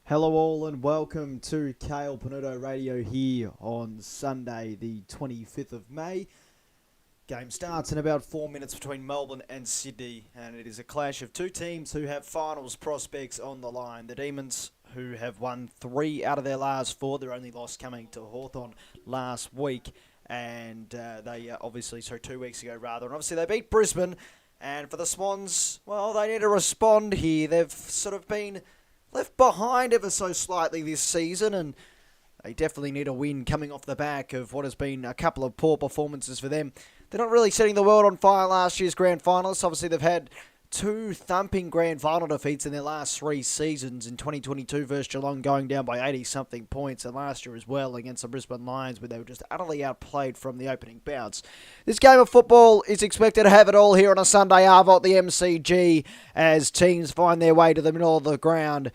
Hello all and welcome to Kale Panuto Radio here on Sunday the 25th of May. Game starts in about 4 minutes between Melbourne and Sydney, and it is a clash of two teams who have finals prospects on the line. The Demons, who have won 3 out of their last 4, their only loss coming to Hawthorn last week, and they obviously, 2 weeks ago rather, and obviously they beat Brisbane. And for the Swans, well, they need to respond here. They've sort of been left behind ever so slightly this season, and they definitely need a win coming off the back of what has been a couple of poor performances for them. They're not really setting the world on fire last year's grand finalists. Obviously, they've had 2 thumping grand final defeats in their last 3 seasons. In 2022 versus Geelong, going down by 80-something points, and last year as well against the Brisbane Lions, where they were just utterly outplayed from the opening bounce. This game of football is expected to have it all here on a Sunday Arvo at the MCG as teams find their way to the middle of the ground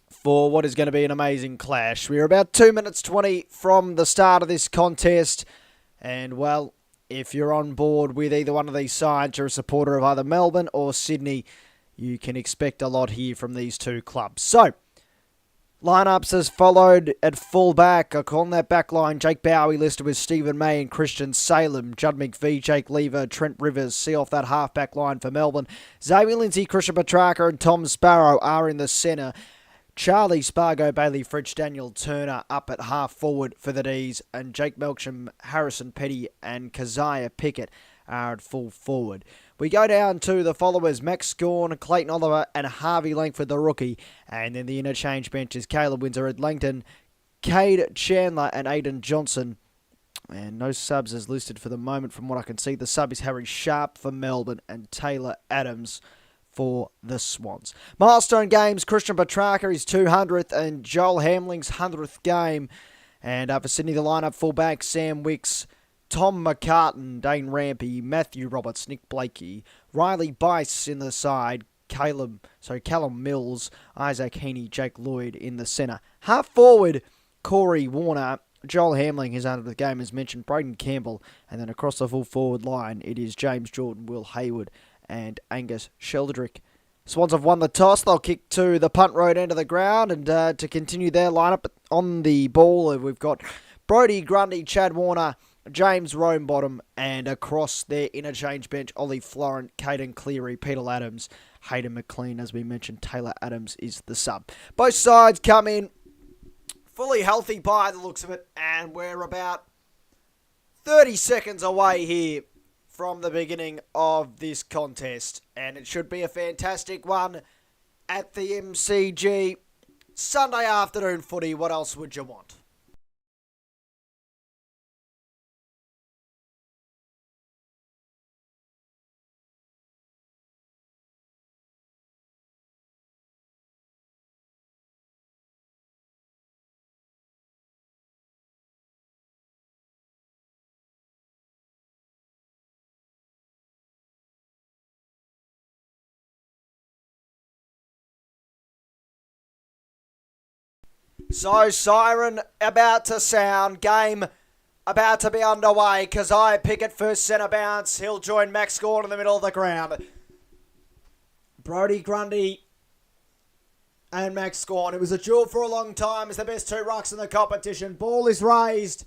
for what is going to be an amazing clash. We're about 2 minutes 20 from the start of this contest, and well, if you're on board with either one of these sides, you're a supporter of either Melbourne or Sydney, you can expect a lot here from these two clubs. So, lineups as followed at fullback. On that back line, Jake Bowie listed with Stephen May and Christian Salem. Judd McVie, Jake Lever, Trent Rivers see off that half-back line for Melbourne. Xavier Lindsay, Christian Petrarca and Tom Sparrow are in the centre. Charlie Spargo, Bailey Fritsch, Daniel Turner up at half forward for the D's, and Jake Melksham, Harrison Petty and Keziah Pickett are at full forward. We go down to the followers, Max Gawn, Clayton Oliver and Harvey Langford, the rookie, and then the interchange benches, Caleb Windsor at Langton, Cade Chandler and Aidan Johnson. And no subs as listed for the moment from what I can see. The sub is Harry Sharp for Melbourne and Taylor Adams for the Swans. Milestone games, Christian Petrarca is 200th and Joel Hamling's 100th game. And for Sydney, the lineup fullback, Sam Wicks, Tom McCartan, Dane Rampy, Matthew Roberts, Nick Blakey, Riley Bice in the side, Callum Mills, Isaac Heaney, Jake Lloyd in the centre. Half forward, Corey Warner, Joel Hamling, his 100th game as mentioned, Braden Campbell, and then across the full forward line, it is James Jordan, Will Hayward, and Angus Sheldrick. Swans have won the toss. They'll kick to the punt road end of the ground, and to continue their lineup on the ball, we've got Brodie Grundy, Chad Warner, James Roanbottom, and across their interchange bench, Ollie Florent, Caden Cleary, Peter Adams, Hayden McLean. As we mentioned, Taylor Adams is the sub. Both sides come in fully healthy by the looks of it, and we're about 30 seconds away here from the beginning of this contest, and it should be a fantastic one at the MCG. Sunday afternoon footy, what else would you want? So, siren about to sound, game about to be underway. Keziah Pickett first centre bounce. He'll join Max Gawn in the middle of the ground. Brodie Grundy and Max Gawn. It was a duel for a long time. It's the best 2 rucks in the competition. Ball is raised.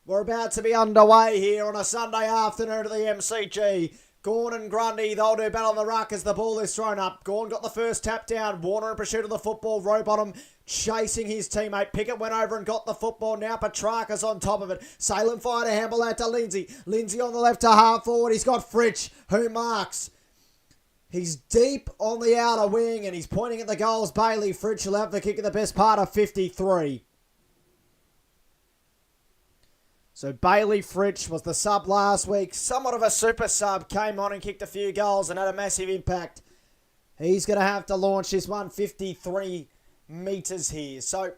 We're about to be underway here on a Sunday afternoon at the MCG. Gawn and Grundy, they'll do battle on the ruck as the ball is thrown up. Gawn got the first tap down. Warner in pursuit of the football. Rowbottom chasing his teammate. Pickett went over and got the football. Now Petrarca's on top of it. Salem fired a handball out to Lindsay. Lindsay on the left to half forward. He's got Fritsch, who marks. He's deep on the outer wing and he's pointing at the goals. Bailey Fritsch will have the kick at the best part of 53. So Bailey Fritsch was the sub last week. Somewhat of a super sub. Came on and kicked a few goals and had a massive impact. He's going to have to launch this one 53 metres here. So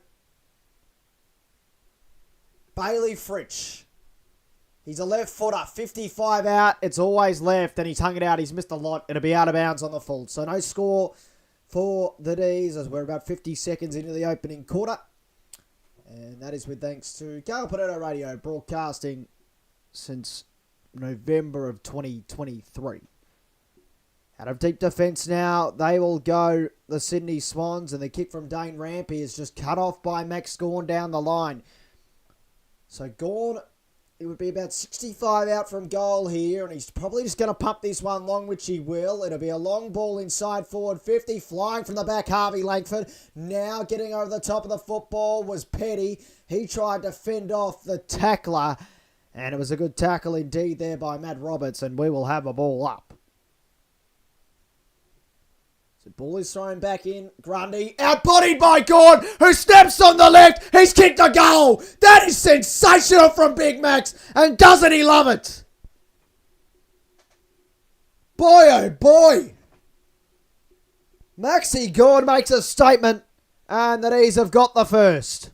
Bailey Fritsch. He's a left footer. 55 out. It's always left and he's hung it out. He's missed a lot. It'll be out of bounds on the full. So no score for the D's as we're about 50 seconds into the opening quarter. And that is with thanks to Kale Panuto Radio, broadcasting since November of 2023. Out of deep defence now, they will go the Sydney Swans, and the kick from Dane Rampy is just cut off by Max Gawn down the line. So Gawn, it would be about 65 out from goal here, and he's probably just going to pump this one long, which he will. It'll be a long ball inside forward 50, flying from the back, Harvey Langford. Now getting over the top of the football was Petty. He tried to fend off the tackler, and it was a good tackle indeed there by Matt Roberts, and we will have a ball up. So ball is thrown back in. Grundy, outbodied by Gawn, who steps on the left. He's kicked a goal. That is sensational from Big Max, and doesn't he love it? Boy, oh boy. Maxie Gawn makes a statement, and the D's have got the first.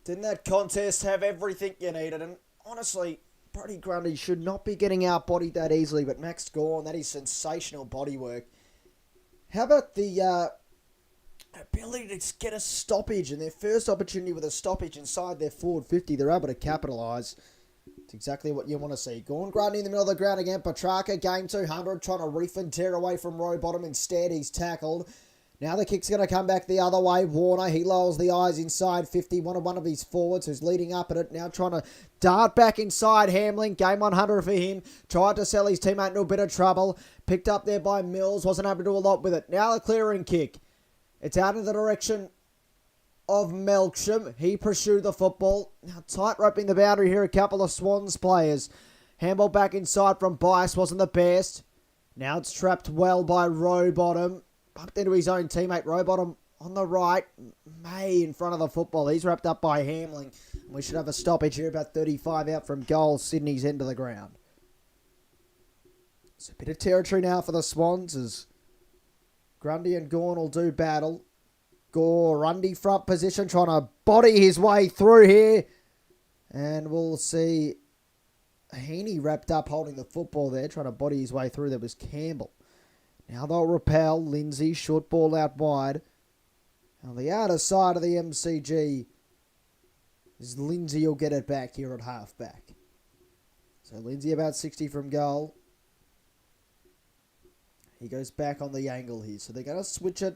Didn't that contest have everything you needed? And honestly, Brody Grundy should not be getting outbodied that easily, but Max Gawn, that is sensational bodywork. How about the ability to get a stoppage, and their first opportunity with a stoppage inside their forward 50, they're able to capitalise. It's exactly what you want to see. Gawn, Grundy in the middle of the ground again. Petrarca, game 200, trying to reef and tear away from Rowbottom. Instead, he's tackled. Now the kick's going to come back the other way. Warner, he lowers the eyes inside 50. One of his forwards who's leading up at it. Now trying to dart back inside Hamling. Game 100 for him. Tried to sell his teammate into a bit of trouble. Picked up there by Mills. Wasn't able to do a lot with it. Now the clearing kick. It's out in the direction of Melksham. He pursued the football. Now tight roping the boundary here. A couple of Swans players. Handball back inside from Bice. Wasn't the best. Now it's trapped well by Rowbottom. Bumped into his own teammate, Rowbottom on the right. May in front of the football. He's wrapped up by Hamling. We should have a stoppage here, about 35 out from goal, Sydney's end of the ground. It's a bit of territory now for the Swans as Grundy and Gawn will do battle. Grundy front position, trying to body his way through here. And we'll see Heaney wrapped up holding the football there, trying to body his way through. There was Campbell. Now they'll repel. Lindsay, short ball out wide. On the outer side of the MCG is Lindsay will get it back here at half-back. So Lindsay about 60 from goal. He goes back on the angle here. So they're going to switch it.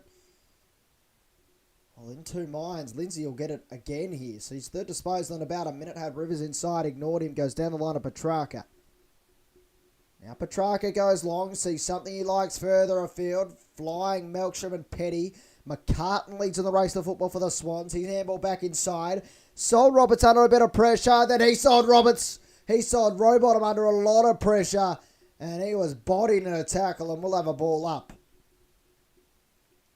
Well, in two minds, Lindsay will get it again here. So he's third disposal in about a minute. Had Rivers inside, ignored him. Goes down the line of Petrarca. Now Petrarca goes long, sees something he likes further afield. Flying Melksham and Petty. McCartan leads in the race of the football for the Swans. He's handball back inside. Sold Roberts under a bit of pressure. Then he sold Roberts. He sold Rowbottom under a lot of pressure. And he was bodied in a tackle, and we'll have a ball up.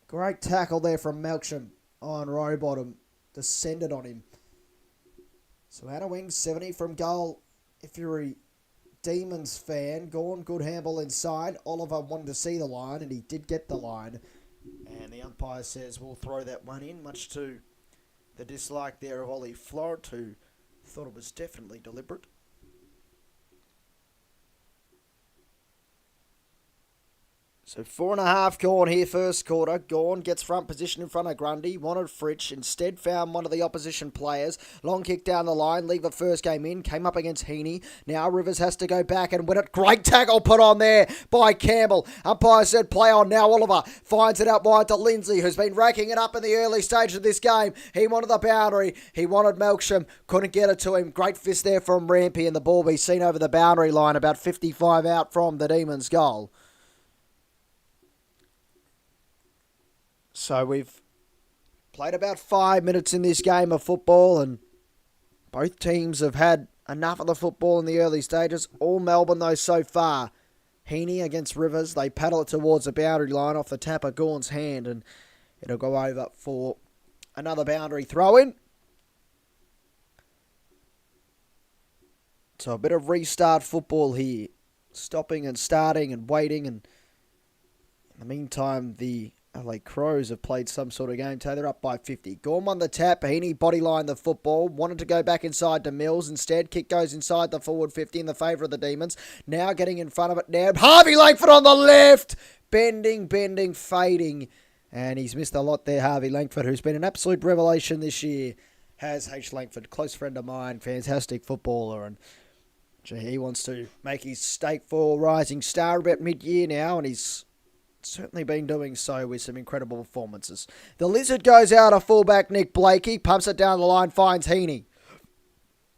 Great tackle there from Melksham on Rowbottom. Descended on him. So out of wings, 70 from goal. If you're a Demons fan, Gawn, good handball inside. Oliver wanted to see the line, and he did get the line. And the umpire says we'll throw that one in, much to the dislike there of Ollie Florent, who thought it was definitely deliberate. So 4.5 Gawn here first quarter. Gawn gets front position in front of Grundy. Wanted Fritsch. Instead found one of the opposition players. Long kick down the line. Leave the first game in. Came up against Heaney. Now Rivers has to go back and win it. Great tackle put on there by Campbell. Umpire said play on now. Oliver finds it out wide to Lindsay, who's been racking it up in the early stage of this game. He wanted the boundary. He wanted Melksham. Couldn't get it to him. Great fist there from Rampy, and the ball be seen over the boundary line about 55 out from the Demons' goal. So we've played about 5 minutes in this game of football, and both teams have had enough of the football in the early stages. All Melbourne, though, so far. Heaney against Rivers. They paddle it towards the boundary line off the tap of Gawn's hand, and it'll go over for another boundary throw-in. So a bit of restart football here. Stopping and starting and waiting, and in the meantime, the LA Crows have played some sort of game today. They're up by 50. Gorm on the tap. Heaney bodylined the football. Wanted to go back inside to Mills. Instead, kick goes inside the forward 50 in the favour of the Demons. Now getting in front of it now. Harvey Langford on the left. Bending, fading. And he's missed a lot there, Harvey Langford, who's been an absolute revelation this year. Has H. Langford, close friend of mine, fantastic footballer. And he wants to make his stake for rising star about mid-year now, and he's certainly been doing so with some incredible performances. The Lizard goes out of fullback Nick Blakey, pumps it down the line, finds Heaney.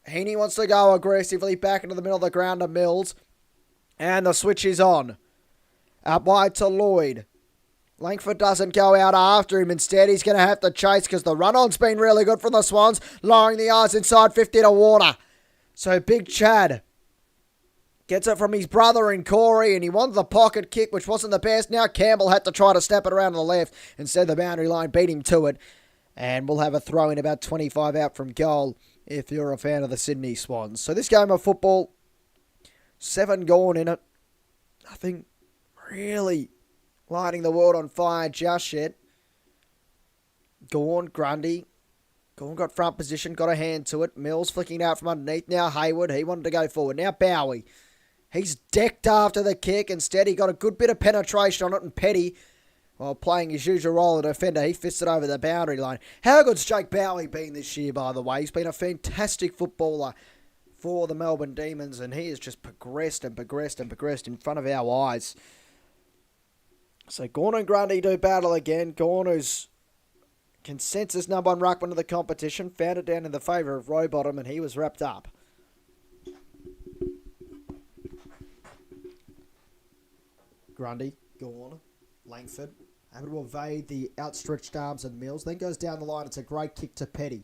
Heaney wants to go aggressively back into the middle of the ground to Mills, and the switch is on. Up wide to Lloyd. Langford doesn't go out after him. Instead, he's going to have to chase because the run-on's been really good from the Swans, lowering the yards inside 50 to Warner. So Big Chad gets it from his brother in Corey, and he wanted the pocket kick, which wasn't the best. Now Campbell had to try to snap it around to the left. Instead, the boundary line beat him to it. And we'll have a throw in about 25 out from goal if you're a fan of the Sydney Swans. So this game of football, 7 gone in it. Nothing really lighting the world on fire just yet. Grundy. Gorn got front position, got a hand to it. Mills flicking out from underneath. Now Hayward, he wanted to go forward. Now Bowie. He's decked after the kick. Instead, he got a good bit of penetration on it, and Petty, while playing his usual role of defender, he fisted over the boundary line. How good's Jake Bowie been this year, by the way? He's been a fantastic footballer for the Melbourne Demons, and he has just progressed in front of our eyes. So Gorn and Grundy do battle again. Gorn, who's consensus number 1 ruckman of the competition, found it down in the favour of Rowbottom, and he was wrapped up. Grundy, Gorn, Langford, able to evade the outstretched arms of Mills, then goes down the line. It's a great kick to Petty.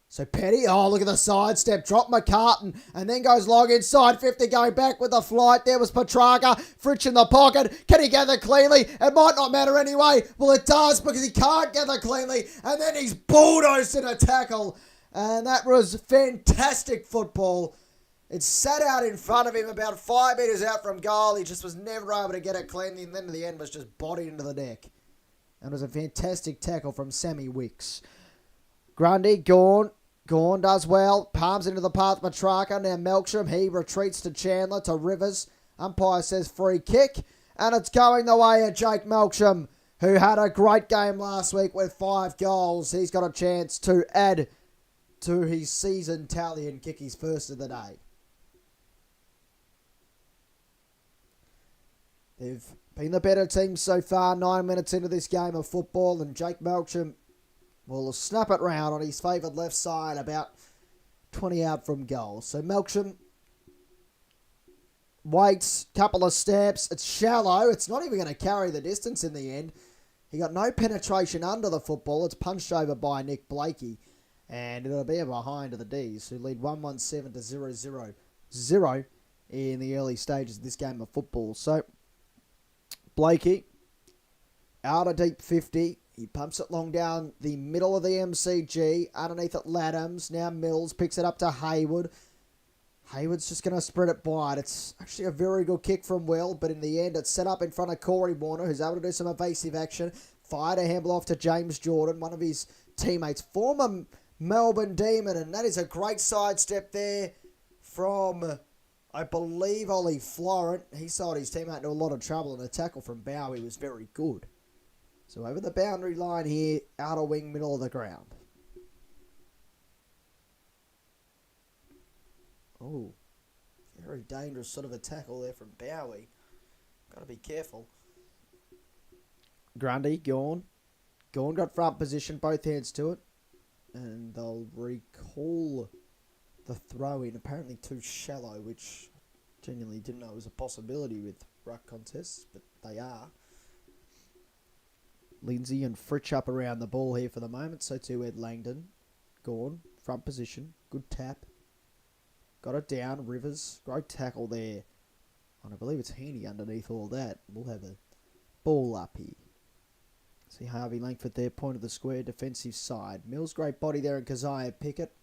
So Petty, oh, look at the sidestep, drop McCartan, and then goes long inside 50, going back with the flight. There was Petrarca, Fritsch in the pocket. Can he gather cleanly? It might not matter anyway. Well, it does, because he can't gather cleanly, and then he's bulldozed in a tackle, and that was fantastic football. It sat out in front of him about 5 metres out from goal. He just was never able to get it cleanly, and then at the end was just bodied into the deck. And it was a fantastic tackle from Sammy Wicks. Grundy, Gorn does well. Palms into the path of Petrarca. Now Melksham, he retreats to Chandler, to Rivers. Umpire says free kick. And it's going the way of Jake Melksham, who had a great game last week with 5 goals. He's got a chance to add to his season tally and kick his first of the day. They've been the better team so far, 9 minutes into this game of football, and Jake Melksham will snap it round on his favoured left side, about 20 out from goal. So Melksham waits, couple of steps. It's shallow. It's not even going to carry the distance in the end. He got no penetration under the football. It's punched over by Nick Blakey. And it'll be a behind to the D's, who lead 1-1-7 to 0-0-0 in the early stages of this game of football. So Blakey, out of deep 50. He pumps it long down the middle of the MCG. Underneath it, Laddams. Now Mills picks it up to Hayward. Hayward's just going to spread it wide. It's actually a very good kick from Will, but in the end, it's set up in front of Corey Warner, who's able to do some evasive action. Fired a handle off to James Jordan, one of his teammates, former Melbourne Demon, and that is a great sidestep there from, I believe, Ollie Florent. He sold his teammate into a lot of trouble, and the tackle from Bowie was very good. So over the boundary line here, outer wing, middle of the ground. Oh, very dangerous sort of a tackle there from Bowie. Got to be careful. Grundy, Gorn. Gorn got front position, both hands to it. And they'll recall the throw-in, apparently too shallow, which genuinely didn't know was a possibility with ruck contests, but they are. Lindsay and Fritsch up around the ball here for the moment, so too Ed Langdon. Gorn, front position, good tap. Got it down, Rivers, great tackle there. And I believe it's Heaney underneath all that. We'll have a ball up here. See Harvey Langford there, point of the square, defensive side. Mills, great body there, and Keziah Pickett.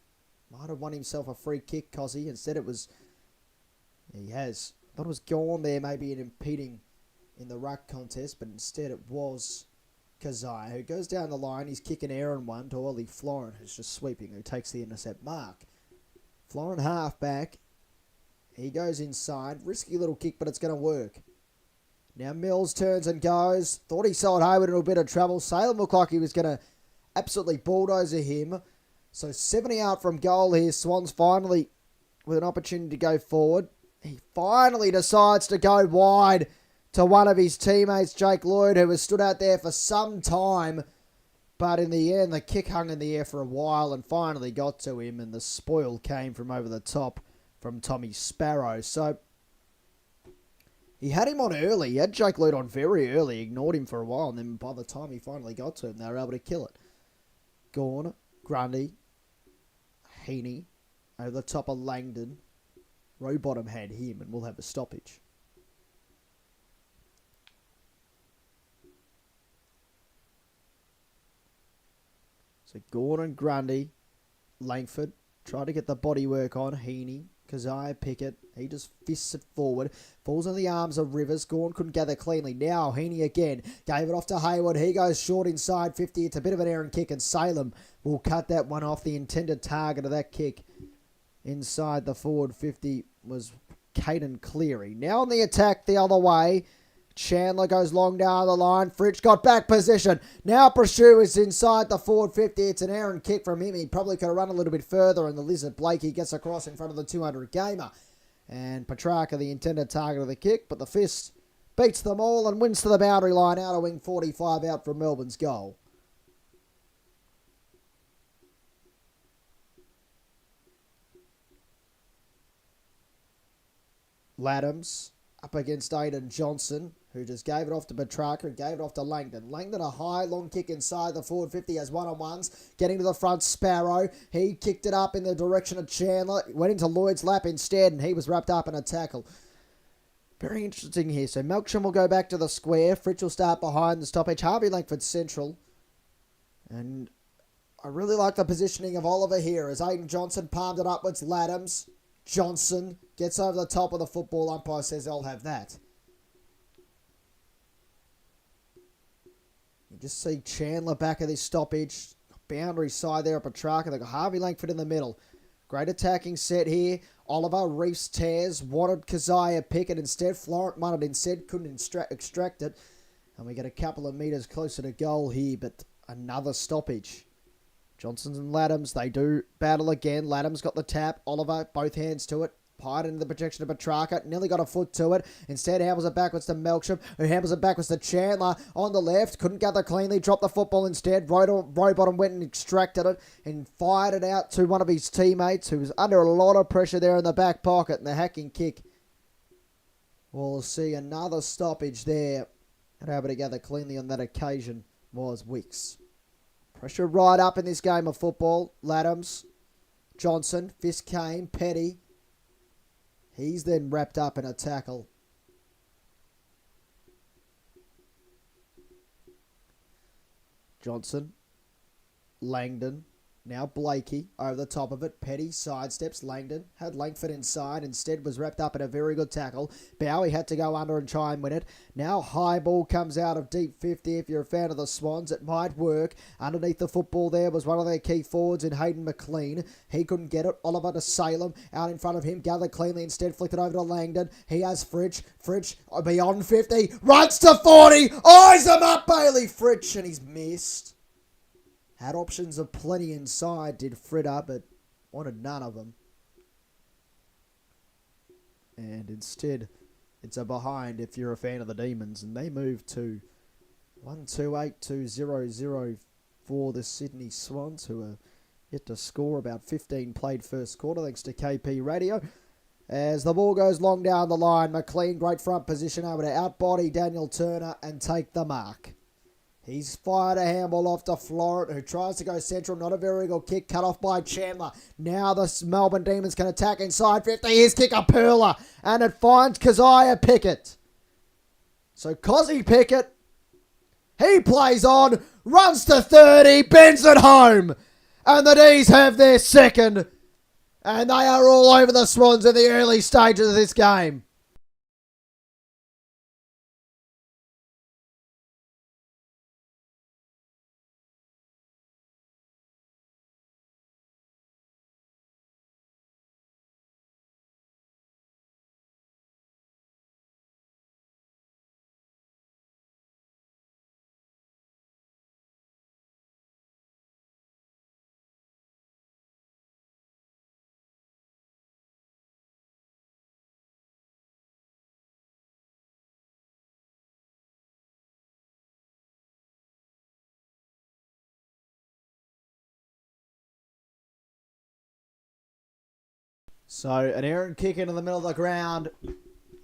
Might have won himself a free kick, Cozzy. Instead it was, he has. I thought it was Gorn there, maybe an impeding in the ruck contest, but instead it was Kazai, who goes down the line. He's kicking errand one to Ollie Florin, who's just sweeping, who takes the intercept mark. Florin halfback. He goes inside. Risky little kick, but it's going to work. Now Mills turns and goes. Thought he sold Hayward in a bit of trouble. Salem looked like he was going to absolutely bulldozer him. So 70 out from goal here. Swans finally with an opportunity to go forward. He finally decides to go wide to one of his teammates, Jake Lloyd, who has stood out there for some time. But in the end, the kick hung in the air for a while and finally got to him. And the spoil came from over the top from Tommy Sparrow. So he had him on early. He had Jake Lloyd on very early. Ignored him for a while. And then by the time he finally got to him, they were able to kill it. Gawn, Grundy, Heaney, over the top of Langdon. Rowbottom had him and we'll have a stoppage. So Gordon, Grundy, Langford, try to get the body work on. Heaney, Keziah Pickett, he just fists it forward. Falls in the arms of Rivers. Gorn couldn't gather cleanly. Now Heaney again. Gave it off to Hayward. He goes short inside 50. It's a bit of an errant kick and Salem will cut that one off. The intended target of that kick inside the forward 50 was Caden Cleary. Now on the attack the other way. Chandler goes long down the line. Fritsch got back position. Now Prashu is inside the forward 50. It's an errant kick from him. He probably could have run a little bit further. And the Lizard Blakey gets across in front of the 200 gamer. And Petrarca, the intended target of the kick. But the fist beats them all and wins to the boundary line. Out of wing 45 out from Melbourne's goal. Laddams up against Aiden Johnson, who just gave it off to Petrarca and gave it off to Langdon. Langdon, a high, long kick inside the forward 50 as one-on-ones. Getting to the front, Sparrow. He kicked it up in the direction of Chandler. Went into Lloyd's lap instead, and he was wrapped up in a tackle. Very interesting here. So Melksham will go back to the square. Fritsch will start behind the stoppage. Harvey Langford central. And I really like the positioning of Oliver here as Aiden Johnson palmed it upwards. Laddams. Johnson gets over the top of the football. Umpire says they'll have that. You just see Chandler back at this stoppage. Boundary side there at Petrarca. They've got Harvey Langford in the middle. Great attacking set here. Oliver Reefs tears. Wanted Keziah Pickett instead. Florent wanted instead. Couldn't extract it. And we get a couple of metres closer to goal here. But another stoppage. Johnson and Laddams, they do battle again. Laddams got the tap. Oliver, both hands to it. Pied into the protection of Petrarca. Nearly got a foot to it. Instead, handles it backwards to Melksham, who handles it backwards to Chandler on the left. Couldn't gather cleanly. Dropped the football instead. Rowbottom went and extracted it and fired it out to one of his teammates who was under a lot of pressure there in the back pocket. And the hacking kick. We'll see another stoppage there. And able to gather cleanly on that occasion was Wicks. Pressure right up in this game of football. Laddams, Johnson, fist came, Petty. He's then wrapped up in a tackle. Johnson, Langdon, now Blakey over the top of it. Petty sidesteps. Langdon had Langford inside. Instead was wrapped up in a very good tackle. Bowie had to go under and try and win it. Now high ball comes out of deep 50. If you're a fan of the Swans, it might work. Underneath the football there was one of their key forwards in Hayden McLean. He couldn't get it. Oliver to Salem. Out in front of him. Gathered cleanly. Instead flicked it over to Langdon. He has Fritsch. Fritsch beyond 50. Runs to 40. Eyes him up, Bailey Fritsch. And he's missed. Had options of plenty inside, did Fritter, but wanted none of them. And instead, it's a behind if you're a fan of the Demons. And they move to 1-2-8-2-0-0 for the Sydney Swans, who are yet to score. About 15 played first quarter, thanks to KP Radio. As the ball goes long down the line, McLean, great front position, able to outbody Daniel Turner and take the mark. He's fired a handball off to Florent, who tries to go central. Not a very good kick, cut off by Chandler. Now the Melbourne Demons can attack inside 50. Here's kick a Perla, and it finds Keziah Pickett. So Cozzy Pickett, he plays on, runs to 30, bends it home. And the D's have their second. And they are all over the Swans in the early stages of this game. So an errant kick into the middle of the ground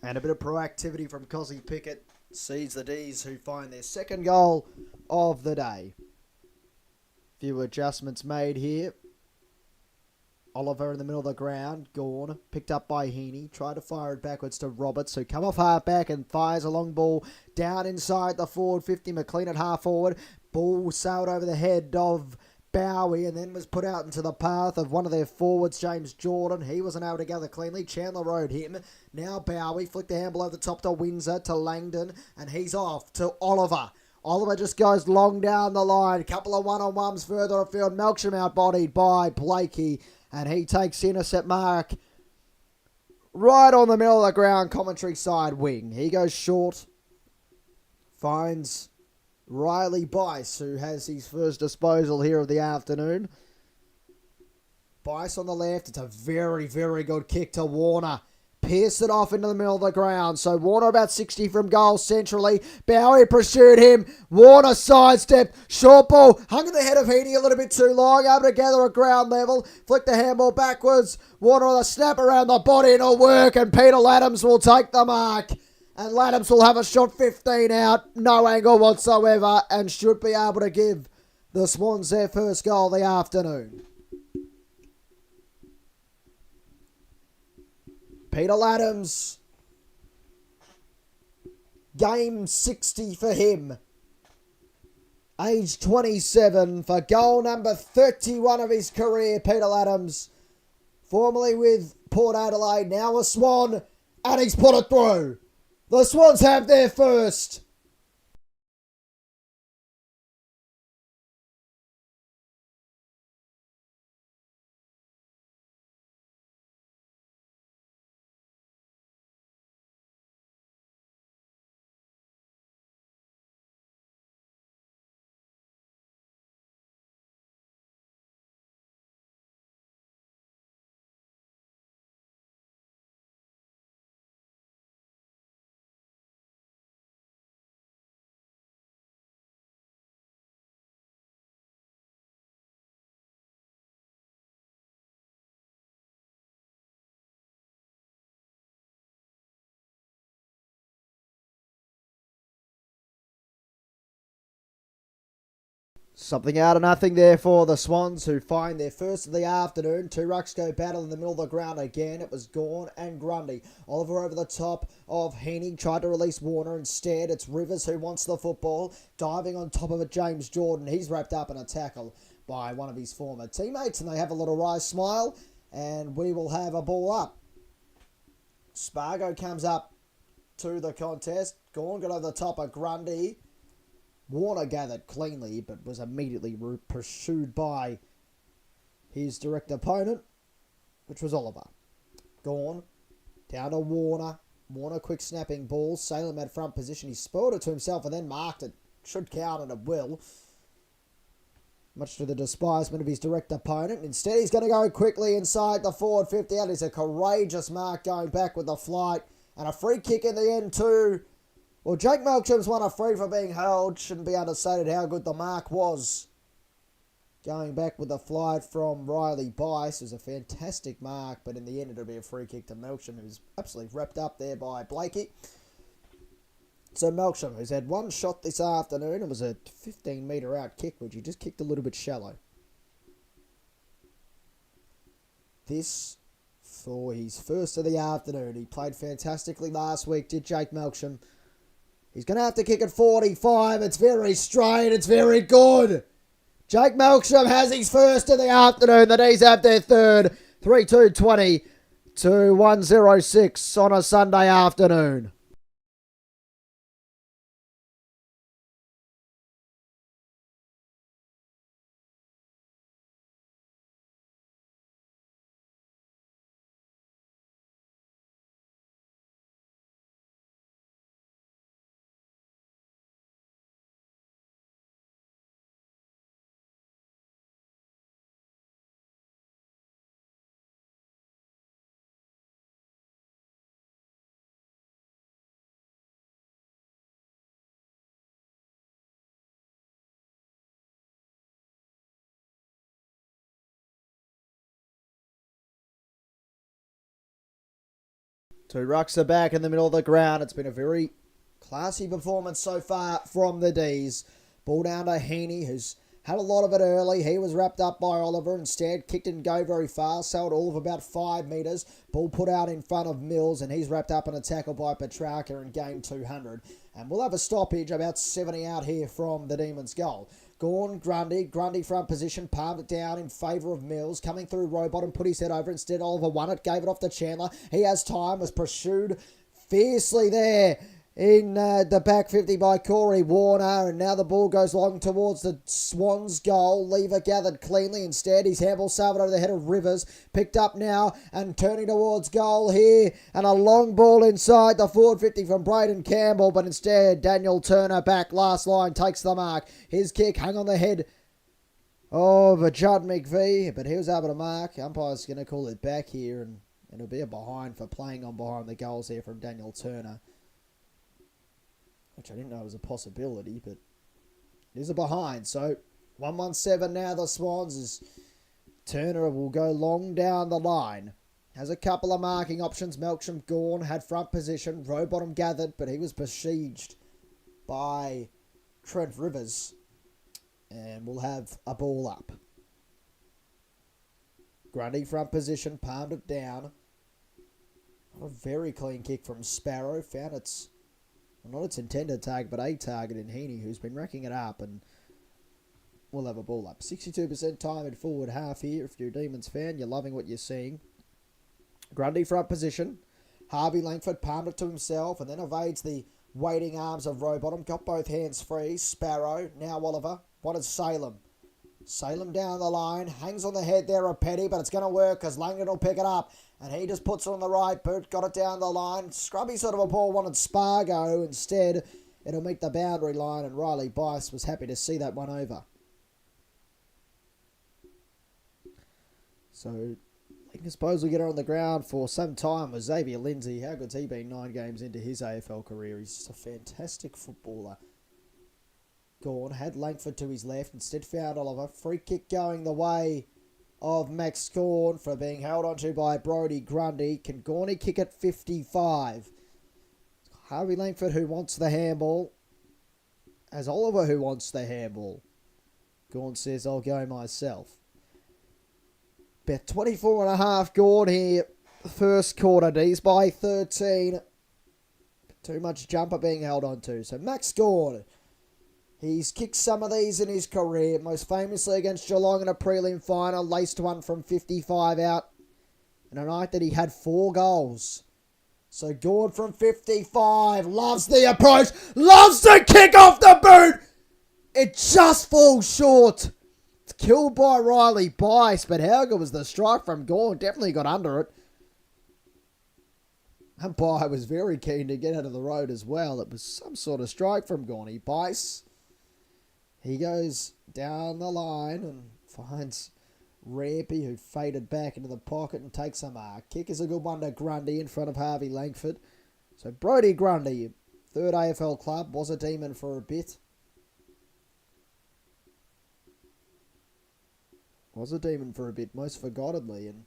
and a bit of proactivity from Cozzy Pickett sees the D's, who find their second goal of the day. Few adjustments made here. Oliver in the middle of the ground, gone, picked up by Heaney, tried to fire it backwards to Roberts, who come off half back and fires a long ball down inside the forward 50. McLean at half forward, ball sailed over the head of Bowie and then was put out into the path of one of their forwards, James Jordan. He wasn't able to gather cleanly. Chandler rode him. Now Bowie flicked the handball over the top to Windsor, to Langdon, and he's off to Oliver. Oliver just goes long down the line. Couple of one-on-ones further afield. Melksham outbodied by Blakey, and he takes intercept mark right on the middle of the ground, commentary side wing. He goes short, finds Riley Bice, who has his first disposal here of the afternoon. Bice on the left. It's a very, very good kick to Warner. Pierced it off into the middle of the ground. So Warner about 60 from goal centrally. Bowie pursued him. Warner sidestepped. Short ball. Hung in the head of Heaney a little bit too long. Able to gather at ground level. Flick the handball backwards. Warner on the snap around the body and it'll work. And Peter Laddams will take the mark. And Laddams will have a shot 15 out. No angle whatsoever. And should be able to give the Swans their first goal of the afternoon. Peter Laddams, game 60 for him. Age 27 for goal number 31 of his career, Peter Laddams. Formerly with Port Adelaide, now a Swan, and he's put it through. The Swans have their first. Something out of nothing there for the Swans, who find their first of the afternoon. Two rucks go battle in the middle of the ground again. It was Gawn and Grundy. Oliver over the top of Heaney. Tried to release Warner. Instead, it's Rivers who wants the football. Diving on top of it, James Jordan. He's wrapped up in a tackle by one of his former teammates. And they have a little wry smile. And we will have a ball up. Spargo comes up to the contest. Gawn got over the top of Grundy. Warner gathered cleanly, but was immediately pursued by his direct opponent, which was Oliver. Gone. Down to Warner. Warner quick snapping ball. Salem had front position. He spoiled it to himself and then marked it. Should count and it will. Much to the despisement of his direct opponent. Instead, he's going to go quickly inside the forward 50. That is a courageous mark going back with the flight. And a free kick in the end too. Well, Jake Melksham's won a free for being held. Shouldn't be understated how good the mark was. Going back with the flight from Riley Bice was a fantastic mark, but in the end it'll be a free kick to Melksham, who's absolutely wrapped up there by Blakey. So Melksham, who's had one shot this afternoon, it was a 15-metre out kick, which he just kicked a little bit shallow. This for his first of the afternoon. He played fantastically last week, did Jake Melksham. He's going to have to kick at 45. It's very straight. It's very good. Jake Melksham has his first of the afternoon. The D's have their third. 3-2-20 to 1-0-6 on a Sunday afternoon. Two rucks are back in the middle of the ground. It's been a very classy performance so far from the D's. Ball down to Heaney, who's had a lot of it early. He was wrapped up by Oliver. Instead, kicked and go very fast. Sailed all of about 5 metres. Ball put out in front of Mills, and he's wrapped up in a tackle by Petrarca and gained 200. And we'll have a stoppage about 70 out here from the Demons' goal. Grundy front position, palmed it down in favour of Mills. Coming through Rowbottom, put his head over. Instead, Oliver won it, gave it off to Chandler. He has time, was pursued fiercely there in the back 50 by Corey Warner. And now the ball goes long towards the Swans' goal. Lever gathered cleanly. Instead, his handball saved over the head of Rivers. Picked up now and turning towards goal here. And a long ball inside the forward 50 from Braden Campbell. But instead, Daniel Turner back last line takes the mark. His kick hung on the head of Judd McVie. But he was able to mark. Umpire's going to call it back here. And it'll be a behind for playing on behind the goals here from Daniel Turner, which I didn't know was a possibility, but it is a behind. So 117 now, the Swans, as Turner will go long down the line. Has a couple of marking options. Melksham Gawn had front position. Rowbottom gathered, but he was besieged by Trent Rivers. And we'll have a ball up. Grundy front position, palmed it down. A very clean kick from Sparrow. Found its, well, not its intended target, but a target in Heaney, who's been racking it up, and we'll have a ball up. 62% time in forward half here. If you're a Demons fan, you're loving what you're seeing. Grundy front position. Harvey Langford palmed it to himself and then evades the waiting arms of Rowbottom. Got both hands free. Sparrow, now Oliver. Wanted Salem. Salem down the line. Hangs on the head there of Petty, but it's going to work because Langdon will pick it up. And he just puts it on the right boot. Got it down the line. Scrubby sort of a ball. Wanted Spargo. Instead, it'll meet the boundary line. And Riley Bice was happy to see that one over. So, I suppose we'll get her on the ground for some time with Xavier Lindsay. How good's he been 9 games into his AFL career? He's just a fantastic footballer. Gawn had Langford to his left. Instead found Oliver. Free kick going the way of Max Gawn for being held onto by Brodie Grundy. Can Gawny kick at 55? Harvey Langford who wants the handball. As Oliver who wants the handball. Gawn says, I'll go myself. Bet 24.5 Gawn here. First quarter. D's by 13. Too much jumper being held onto. So Max Gawn. He's kicked some of these in his career, most famously against Geelong in a prelim final, laced one from 55 out, and a night that he had 4 goals. So Gawn from 55, loves the approach, loves to kick off the boot! It just falls short. It's killed by Riley Bice, but how good was the strike from Gawn? Definitely got under it. Umpire was very keen to get out of the road as well. It was some sort of strike from Gawny. Bice, he goes down the line and finds Rampy, who faded back into the pocket and takes a mark. Kick is a good one to Grundy in front of Harvey Langford. So Brodie Grundy, third AFL club, was a Demon for a bit. Was a Demon for a bit, most forgottenly, and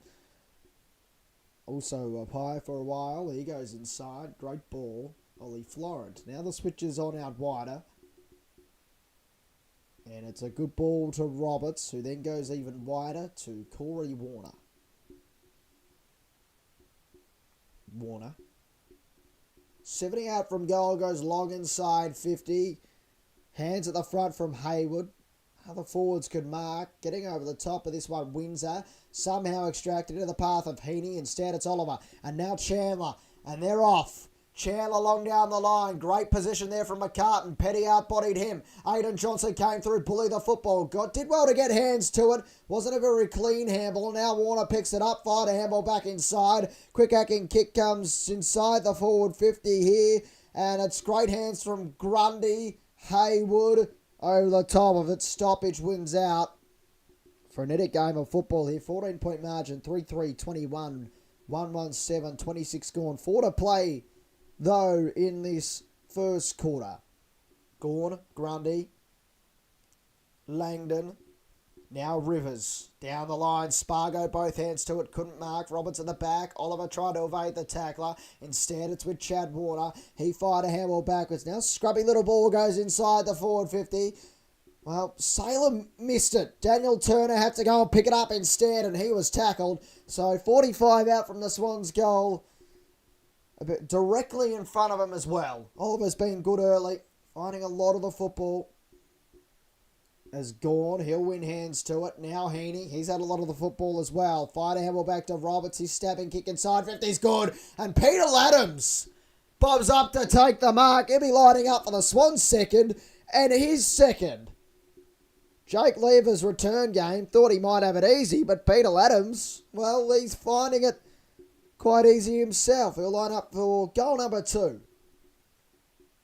also a Pie for a while. He goes inside, great ball. Ollie Florent. Now the switch is on out wider. And it's a good ball to Roberts, who then goes even wider to Corey Warner. Warner. 70 out from goal, goes long inside 50. Hands at the front from Hayward. Other forwards could mark. Getting over the top of this one, Windsor. Somehow extracted into the path of Heaney. Instead, it's Oliver. And now Chandler. And they're off. Chandler long down the line. Great position there from McCartan. Petty outbodied him. Aidan Johnson came through, bully the football. Did well to get hands to it. Wasn't a very clean handball. Now Warner picks it up. Fired a handball back inside. Quick hacking kick comes inside the forward 50 here. And it's great hands from Grundy. Hayward over the top of it. Stoppage wins out. Frenetic game of football here. 14-point margin. 3-3, 21, 1-1-7, 26 gone. 4 to play, though, in this first quarter. Gawn, Grundy, Langdon. Now Rivers. Down the line. Spargo both hands to it. Couldn't mark. Roberts at the back. Oliver tried to evade the tackler. Instead, it's with Chad Warner. He fired a handball backwards. Now scrubby little ball goes inside the forward 50. Well, Salem missed it. Daniel Turner had to go and pick it up instead, and he was tackled. So 45 out from the Swans' goal. A bit directly in front of him as well. Oliver's been good early. Finding a lot of the football. Has gone. He'll win hands to it. Now Heaney. He's had a lot of the football as well. Fired a handball back to Roberts. His stabbing kick inside 50's good. And Peter Adams bobs up to take the mark. He'll be lining up for the Swans' second and his second. Jake Lever's return game thought he might have it easy, but Peter Adams, well, he's finding it quite easy himself. He'll line up for goal number 2.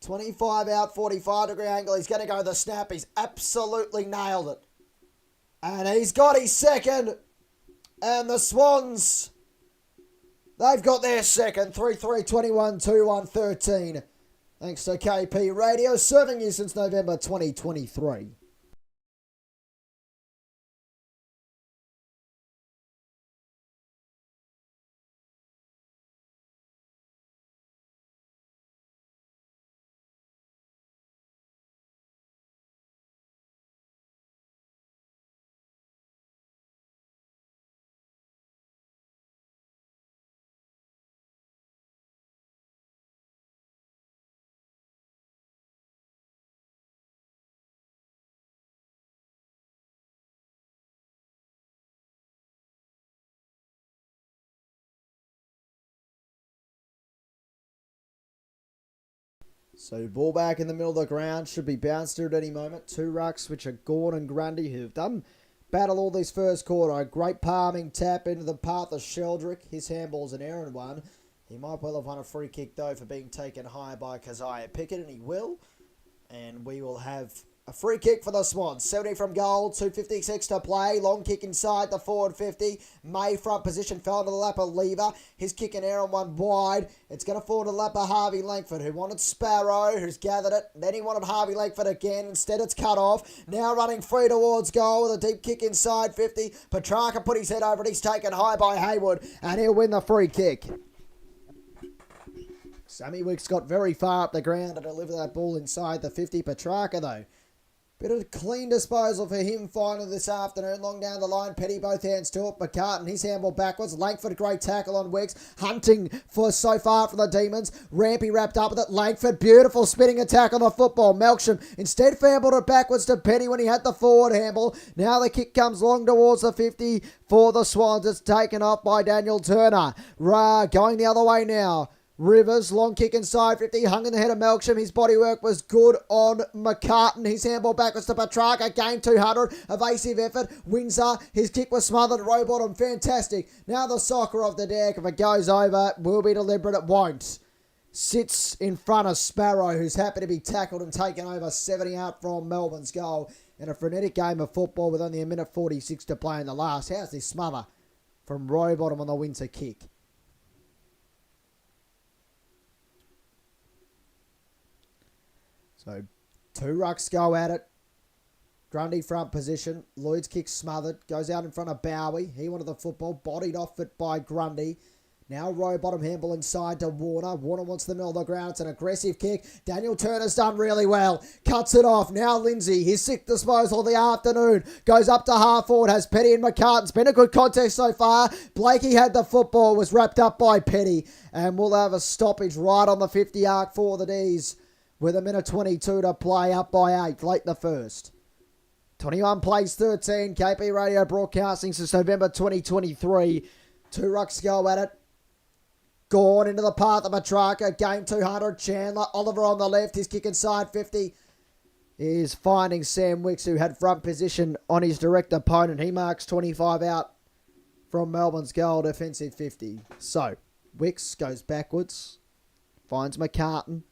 25 out, 45 degree angle. He's going to go the snap. He's absolutely nailed it. And he's got his second. And the Swans, they've got their second. 3-3, 21, 2-1, 13. Thanks to KP Radio, serving you since November 2023. So ball back in the middle of the ground. Should be bounced here at any moment. 2 rucks, which are Gordon and Grundy, who've done battle all this first quarter. A great palming tap into the path of Sheldrick. His handball's an errant one. He might well have won a free kick, though, for being taken high by Keziah Pickett, and he will. And we will have a free kick for the Swans. 70 from goal, 2:56 to play. Long kick inside the forward 50. May front position fell to the lap of Lever. His kick and errant one wide. It's going to fall to the lap of Harvey Langford, who wanted Sparrow, who's gathered it. Then he wanted Harvey Langford again. Instead, it's cut off. Now running free towards goal with a deep kick inside 50. Petrarca put his head over it. He's taken high by Haywood, and he'll win the free kick. Sammy Wicks got very far up the ground to deliver that ball inside the 50. Petrarca, though, bit of a clean disposal for him finally this afternoon. Long down the line, Petty both hands to it. McCartan, his handball backwards. Langford, great tackle on Wicks. Hunting for so far from the Demons. Rampy wrapped up with it. Langford, beautiful spinning attack on the football. Melksham instead fumbled it backwards to Petty when he had the forward handball. Now the kick comes long towards the 50 for the Swans. It's taken off by Daniel Turner. Going the other way now. Rivers, long kick inside 50, hung in the head of Melksham. His bodywork was good on McCartan. His handball backwards to Petrarca. Game 200. Evasive effort. Windsor, his kick was smothered. Rowbottom, fantastic. Now the soccer off the deck. If it goes over, it will be deliberate. It won't. Sits in front of Sparrow, who's happy to be tackled and taken over 70 out from Melbourne's goal. In a frenetic game of football with only a minute 46 to play in the last. How's this smother from Rowbottom on the Windsor kick? So 2 rucks go at it. Grundy front position. Lloyd's kick smothered. Goes out in front of Bowie. He wanted the football. Bodied off it by Grundy. Now Rowbottom handball inside to Warner. Warner wants the middle of the ground. It's an aggressive kick. Daniel Turner's done really well. Cuts it off. Now Lindsay, his 6th disposal of the afternoon. Goes up to half forward. Has Petty and McCartan. It's been a good contest so far. Blakey had the football. Was wrapped up by Petty. And we'll have a stoppage right on the 50 arc for the D's. With a minute 22 to play, up by 8, late in the first. 21 plays 13. KP Radio broadcasting since November 2023. 2 rucks go at it. Gone into the path of Petrarca. Game 200. Chandler. Oliver on the left. His kick inside 50 is finding Sam Wicks, who had front position on his direct opponent. He marks 25 out from Melbourne's goal, defensive 50. So, Wicks goes backwards. Finds McCartan.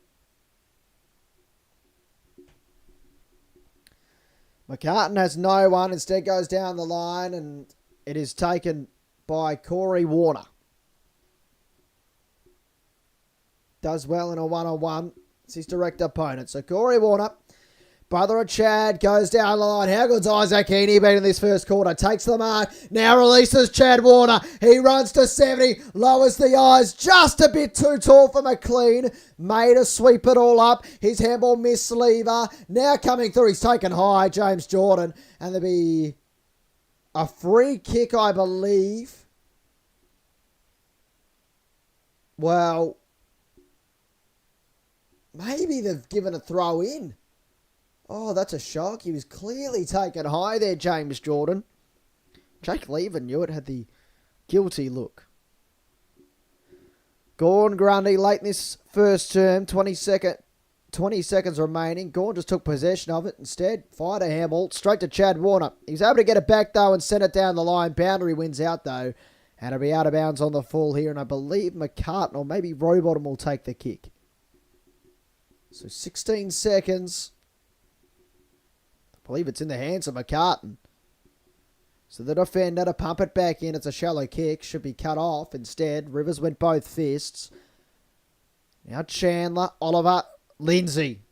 McCartan has no one, instead goes down the line, and it is taken by Corey Warner. Does well in a one-on-one. It's his direct opponent. So Corey Warner Brother of Chad goes down the line. How good's Isaac Heaney been in this first quarter? Takes the mark. Now releases Chad Warner. He runs to 70. Lowers the eyes. Just a bit too tall for McLean. Made to sweep it all up. His handball missed Lever. Now coming through. He's taken high. James Jordan. And there'll be a free kick, I believe. Well, maybe they've given a throw in. Oh, that's a shock. He was clearly taken high there, James Jordan. Jake Lever knew it, had the guilty look. Gawn Grundy late in this first term, 20 seconds remaining. Gawn just took possession of it. Instead, fired a handball straight to Chad Warner. He was able to get it back, though, and send it down the line. Boundary wins out, though. And it'll be out of bounds on the full here. And I believe McCartan or maybe Rowbottom will take the kick. So 16 seconds. I believe it's in the hands of McCartan. So the defender to pump it back in. It's a shallow kick. Should be cut off. Instead, Rivers went both fists. Now Chandler, Oliver, Lindsay.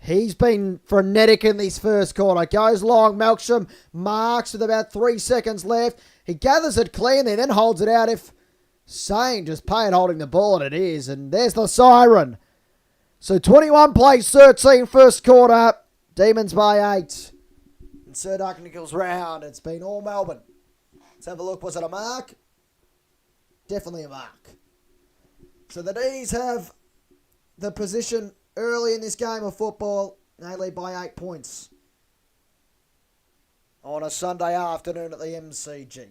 He's been frenetic in this first quarter. Goes long. Melksham marks with about 3 seconds left. He gathers it cleanly, then holds it out. If saying just pay it holding the ball, and it is. And there's the siren. So 21 plays 13 first quarter. Demons by 8. And Sir Duncan Nichols round. It's been all Melbourne. Let's have a look. Was it a mark? Definitely a mark. So the D's have the position early in this game of football. They lead by 8 points. On a Sunday afternoon at the MCG.